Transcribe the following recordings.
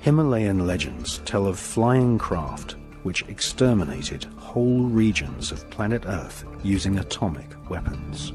Himalayan legends tell of flying craft which exterminated whole regions of planet Earth using atomic weapons.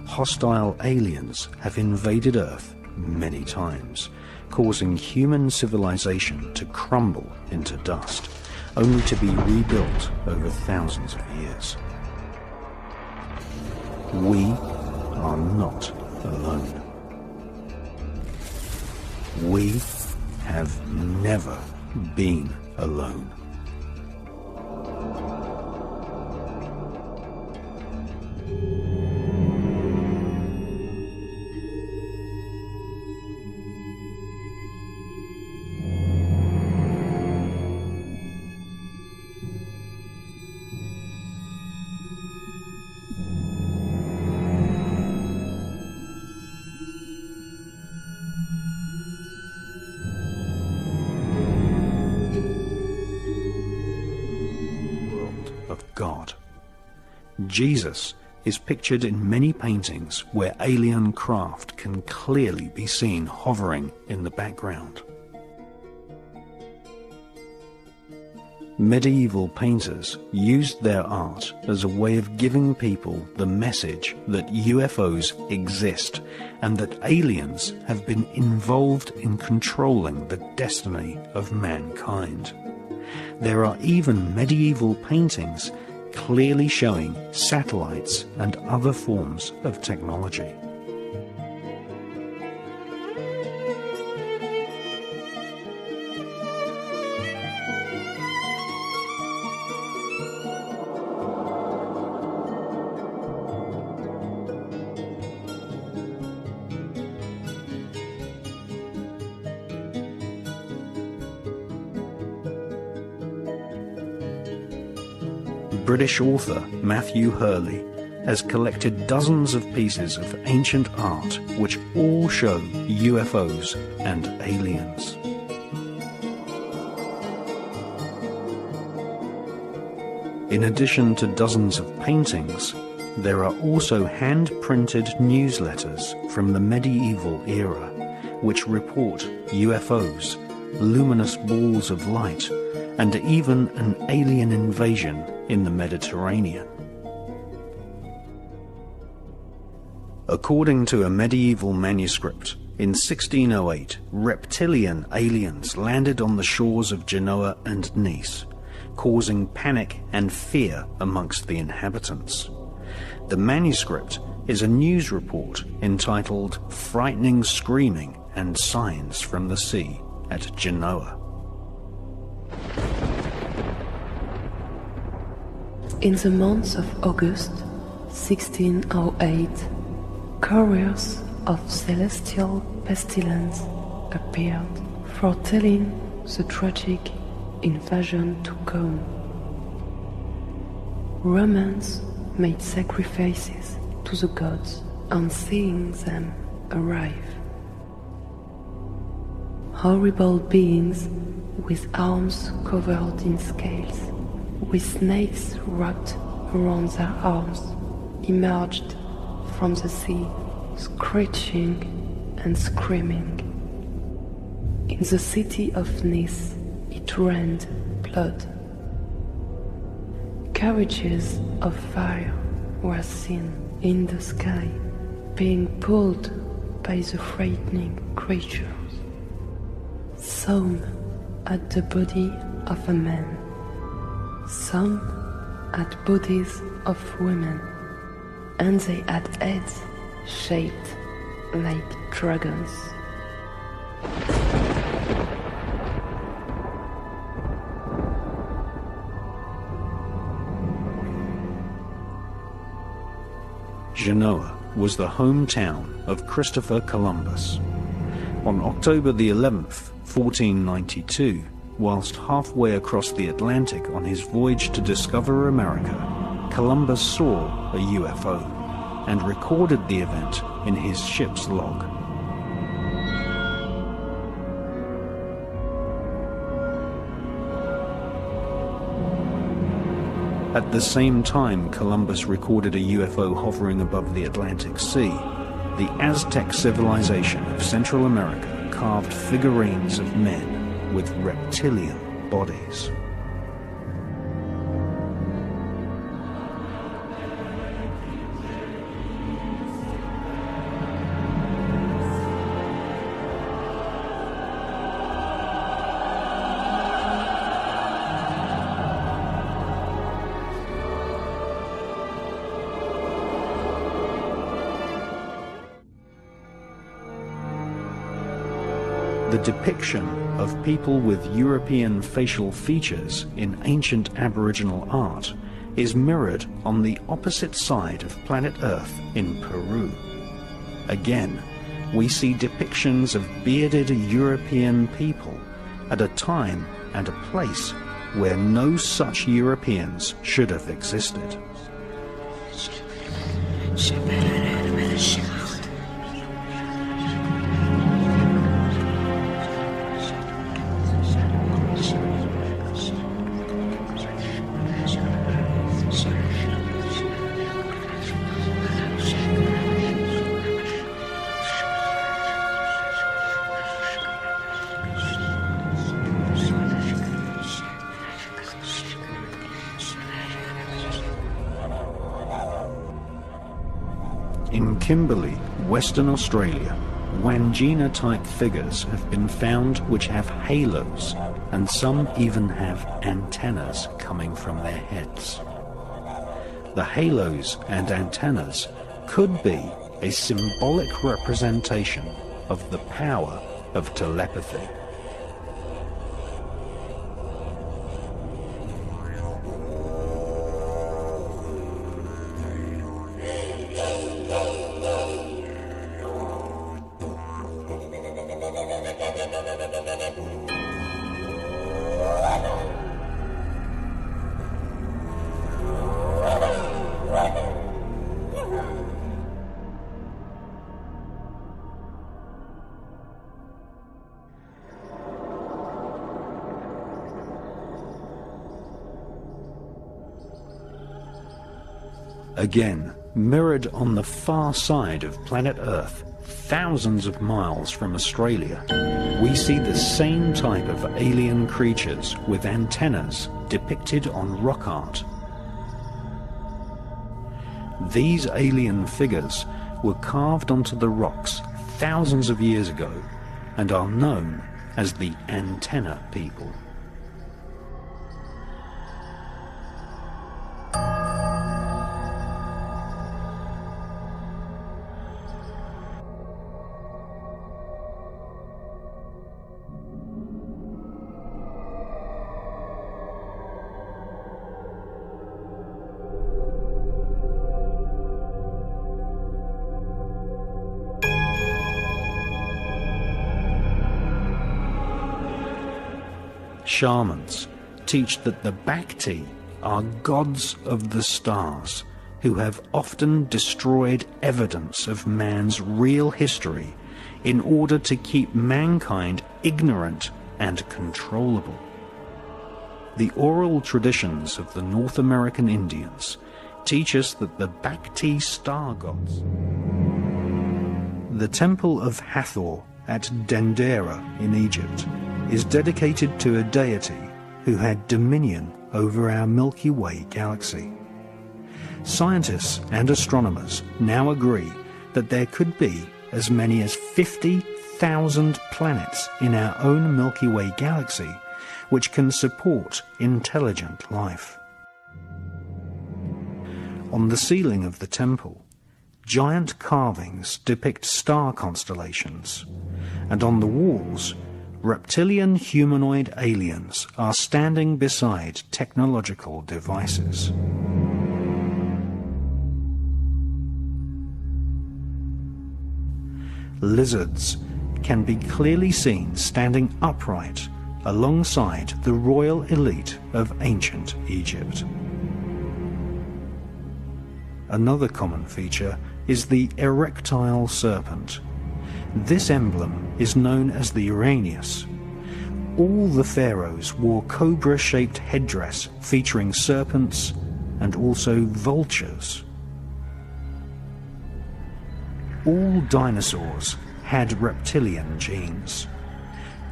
Hostile aliens have invaded Earth many times, causing human civilization to crumble into dust, only to be rebuilt over thousands of years. We are not alone. We have never been alone. God. Jesus is pictured in many paintings where alien craft can clearly be seen hovering in the background. Medieval painters used their art as a way of giving people the message that UFOs exist and that aliens have been involved in controlling the destiny of mankind. There are even medieval paintings clearly showing satellites and other forms of technology. British author Matthew Hurley has collected dozens of pieces of ancient art which all show UFOs and aliens. In addition to dozens of paintings, there are also hand-printed newsletters from the medieval era which report UFOs, luminous balls of light, and even an alien invasion in the Mediterranean. According to a medieval manuscript, in 1608, reptilian aliens landed on the shores of Genoa and Nice, causing panic and fear amongst the inhabitants. The manuscript is a news report entitled "Frightening Screaming and Signs from the Sea at Genoa." In the month of August 1608, couriers of celestial pestilence appeared, foretelling the tragic invasion to come. Romans made sacrifices to the gods on seeing them arrive. Horrible beings with arms covered in scales, with snakes wrapped around their arms, emerged from the sea, screeching and screaming. In the city of Nice, it rained blood. Carriages of fire were seen in the sky, being pulled by the frightening creatures. Some had the body of a man, some had bodies of women, and they had heads shaped like dragons. Genoa was the hometown of Christopher Columbus. On October the 11th, 1492, whilst halfway across the Atlantic on his voyage to discover America, Columbus saw a UFO and recorded the event in his ship's log. At the same time Columbus recorded a UFO hovering above the Atlantic Sea, the Aztec civilization of Central America carved figurines of men with reptilian bodies. The depiction of people with European facial features in ancient Aboriginal art is mirrored on the opposite side of planet Earth in Peru. Again, we see depictions of bearded European people at a time and a place where no such Europeans should have existed. In Kimberley, Western Australia, Wangina-type figures have been found which have halos, and some even have antennas coming from their heads. The halos and antennas could be a symbolic representation of the power of telepathy. Again, mirrored on the far side of planet Earth, thousands of miles from Australia, we see the same type of alien creatures with antennas depicted on rock art. These alien figures were carved onto the rocks thousands of years ago and are known as the antenna people. Shamans teach that the Bhakti are gods of the stars who have often destroyed evidence of man's real history in order to keep mankind ignorant and controllable. The oral traditions of the North American Indians teach us that the Bhakti star gods. The temple of Hathor at Dendera in Egypt is dedicated to a deity who had dominion over our Milky Way galaxy. Scientists and astronomers now agree that there could be as many as 50,000 planets in our own Milky Way galaxy which can support intelligent life. On the ceiling of the temple, giant carvings depict star constellations, and on the walls, reptilian humanoid aliens are standing beside technological devices. Lizards can be clearly seen standing upright alongside the royal elite of ancient Egypt. Another common feature is the erectile serpent. This emblem is known as the Uranus. All the pharaohs wore cobra-shaped headdress featuring serpents and also vultures. All dinosaurs had reptilian genes.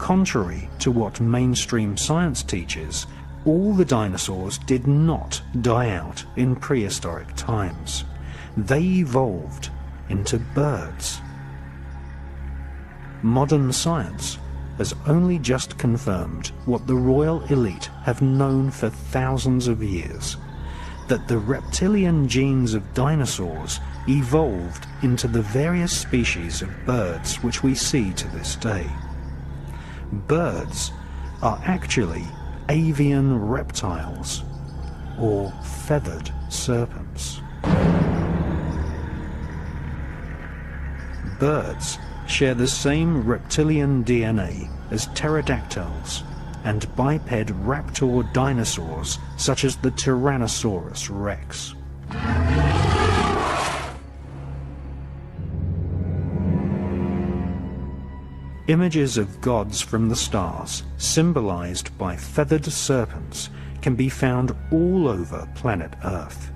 Contrary to what mainstream science teaches, all the dinosaurs did not die out in prehistoric times. They evolved into birds. Modern science has only just confirmed what the royal elite have known for thousands of years, that the reptilian genes of dinosaurs evolved into the various species of birds which we see to this day. Birds are actually avian reptiles, or feathered serpents. Birds share the same reptilian DNA as pterodactyls and biped raptor dinosaurs such as the Tyrannosaurus rex. Images of gods from the stars, symbolized by feathered serpents, can be found all over planet Earth.